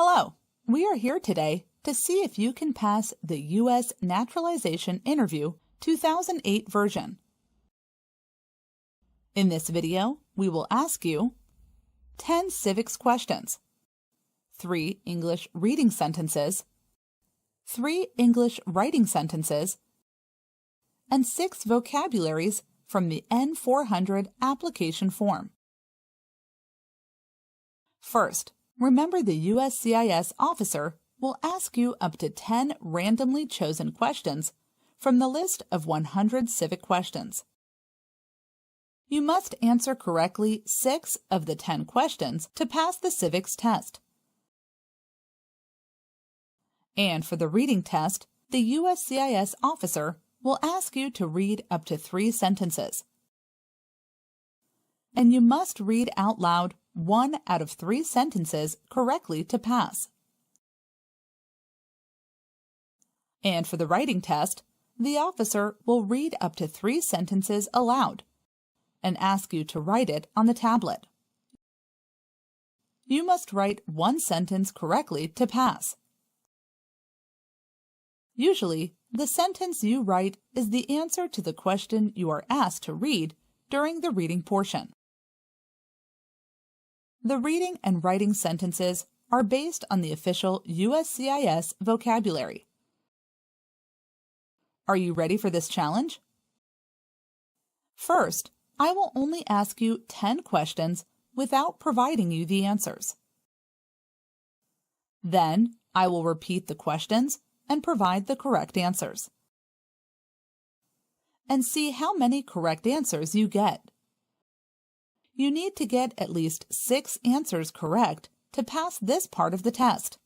Hello, we are here today to see if you can pass the U.S. Naturalization Interview 2008 version. In this video, we will ask you 10 civics questions, 3 English reading sentences, 3 English writing sentences, and 6 vocabularies from the N400 application form. First, remember the USCIS officer will ask you up to 10 randomly chosen questions from the list of 100 civic questions. You must answer correctly 6 of the 10 questions to pass the civics test. And for the reading test, the USCIS officer will ask you to read up to 3 sentences. And you must read out loud 1 out of 3 sentences correctly to pass. And for the writing test, the officer will read up to 3 sentences aloud and ask you to write it on the tablet. You must write 1 sentence correctly to pass. Usually, the sentence you write is the answer to the question you are asked to read during the reading portion. The reading and writing sentences are based on the official USCIS vocabulary. Are you ready for this challenge? First, I will only ask you 10 questions without providing you the answers. Then, I will repeat the questions and provide the correct answers. And see how many correct answers you get. You need to get at least 6 answers correct to pass this part of the test.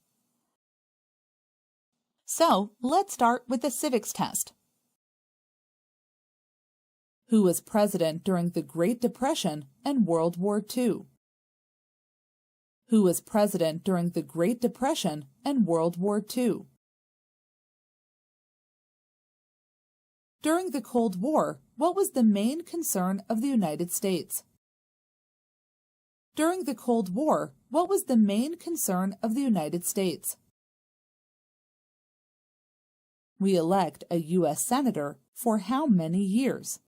So, let's start with the civics test. Who was president during the Great Depression and World War II? Who was president during the Great Depression and World War II? During the Cold War, what was the main concern of the United States? During the Cold War, what was the main concern of the United States? We elect a U.S. Senator for how many years?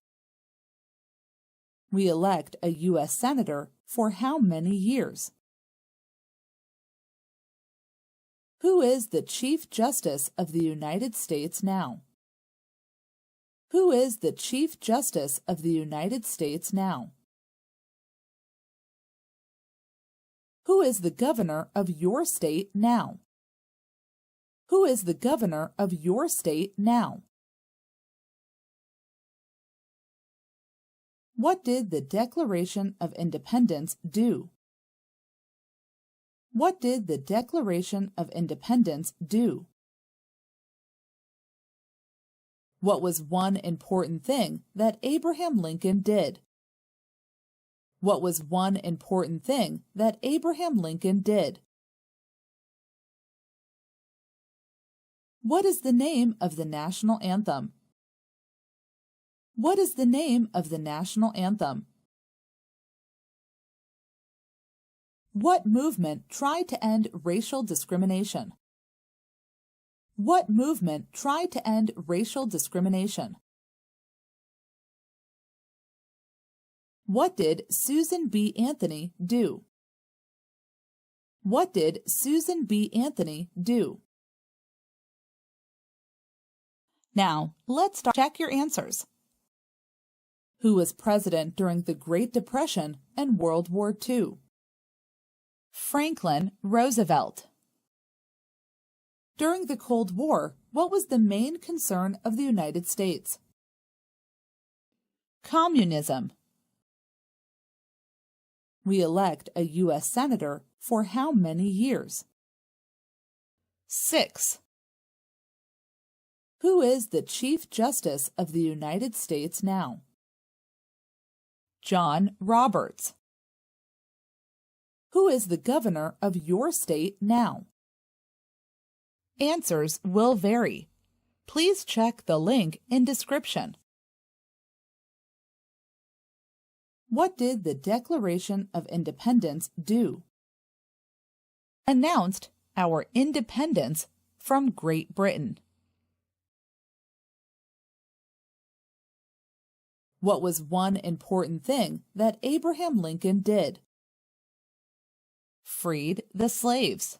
We elect a U.S. Senator for how many years? Who is the Chief Justice of the United States now? Who is the Chief Justice of the United States now? Who is the governor of your state now? Who is the governor of your state now? What did the Declaration of Independence do? What did the Declaration of Independence do? What was one important thing that Abraham Lincoln did? What was one important thing that Abraham Lincoln did? What is the name of the national anthem? What is the name of the national anthem? What movement tried to end racial discrimination? What movement tried to end racial discrimination? What did Susan B. Anthony do? What did Susan B. Anthony do? Now, let's check your answers. Who was president during the Great Depression and World War II? Franklin Roosevelt. During the Cold War, what was the main concern of the United States? Communism. We elect a U.S. Senator for how many years? 6. Who is the Chief Justice of the United States now? John Roberts. Who is the governor of your state now? Answers will vary. Please check the link in description. What did the Declaration of Independence do? Announced our independence from Great Britain? What was one important thing that Abraham Lincoln did? Freed the slaves.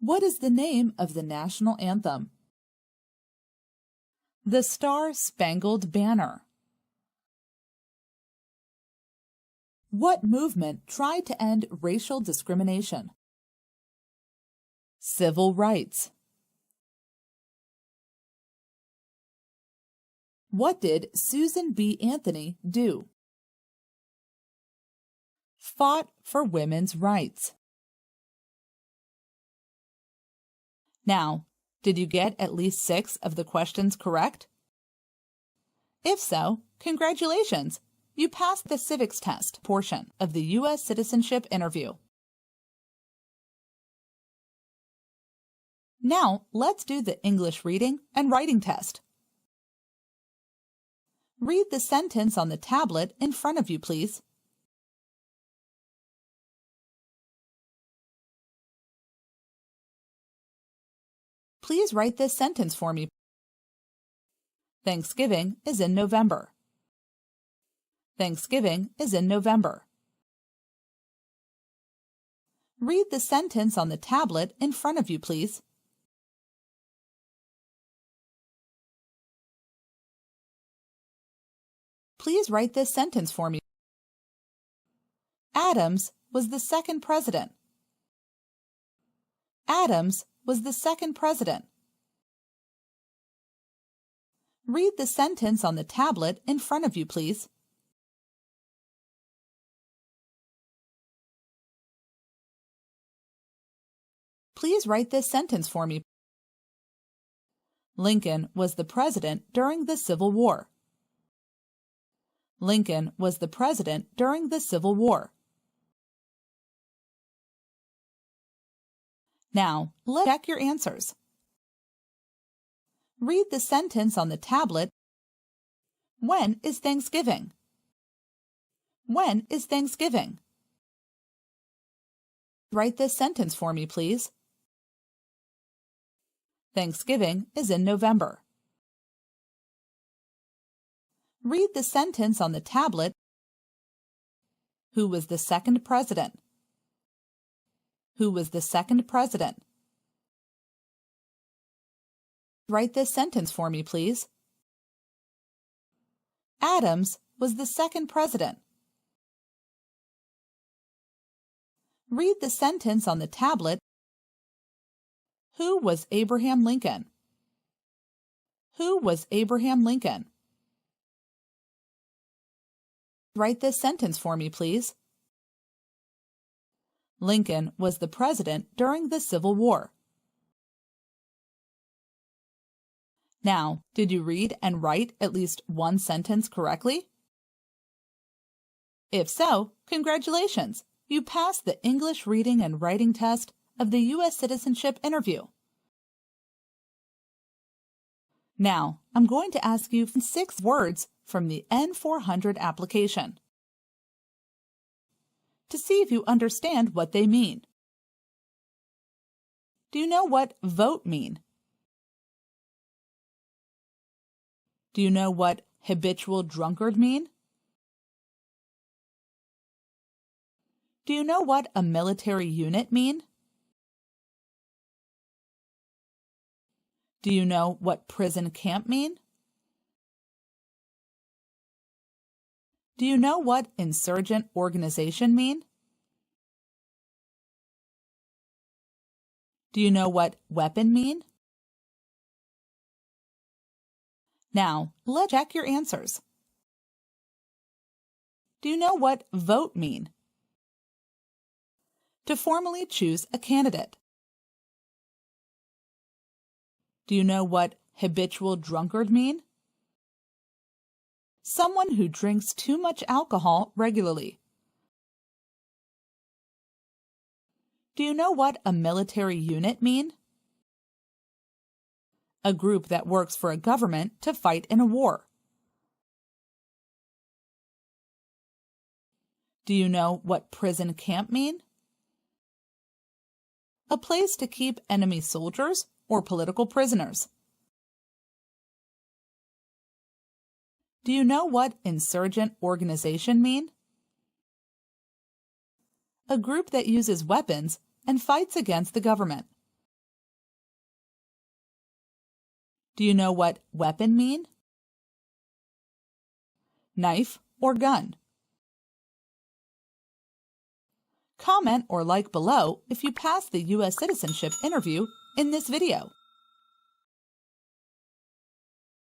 What is the name of the national anthem? The Star-Spangled Banner. What movement tried to end racial discrimination? Civil rights. What did Susan B. Anthony do? Fought for women's rights. Now, did you get at least 6 of the questions correct? If so, congratulations! You passed the civics test portion of the U.S. Citizenship interview. Now, let's do the English reading and writing test. Read the sentence on the tablet in front of you, please. Please write this sentence for me. Thanksgiving is in November. Thanksgiving is in November. Read the sentence on the tablet in front of you, please. Please write this sentence for me. Adams was the second president. Adams was the second president. Read the sentence on the tablet in front of you, please. Please write this sentence for me. Lincoln was the president during the Civil War. Lincoln was the president during the Civil War. Now, let's check your answers. Read the sentence on the tablet. When is Thanksgiving? When is Thanksgiving? Write this sentence for me, please. Thanksgiving is in November. Read the sentence on the tablet. Who was the second president? Who was the second president? Write this sentence for me, please. Adams was the second president. Read the sentence on the tablet. Who was Abraham Lincoln? Who was Abraham Lincoln? Write this sentence for me, please. Lincoln was the president during the Civil War. Now, did you read and write at least one sentence correctly? If so, congratulations! You passed the English reading and writing test of the U.S. Citizenship interview. Now, I'm going to ask you 6 words from the N400 application to see if you understand what they mean. Do you know what vote mean? Do you know what habitual drunkard mean? Do you know what a military unit mean? Do you know what prison camp mean? Do you know what insurgent organization mean? Do you know what weapon mean? Now, let's check your answers. Do you know what vote mean? To formally choose a candidate. Do you know what habitual drunkard mean? Someone who drinks too much alcohol regularly. Do you know what a military unit mean? A group that works for a government to fight in a war. Do you know what prison camp mean? A place to keep enemy soldiers or political prisoners. Do you know what insurgent organization mean? A group that uses weapons and fights against the government. Do you know what weapon mean? Knife or gun. Comment or like below if you passed the U.S. citizenship interview in this video.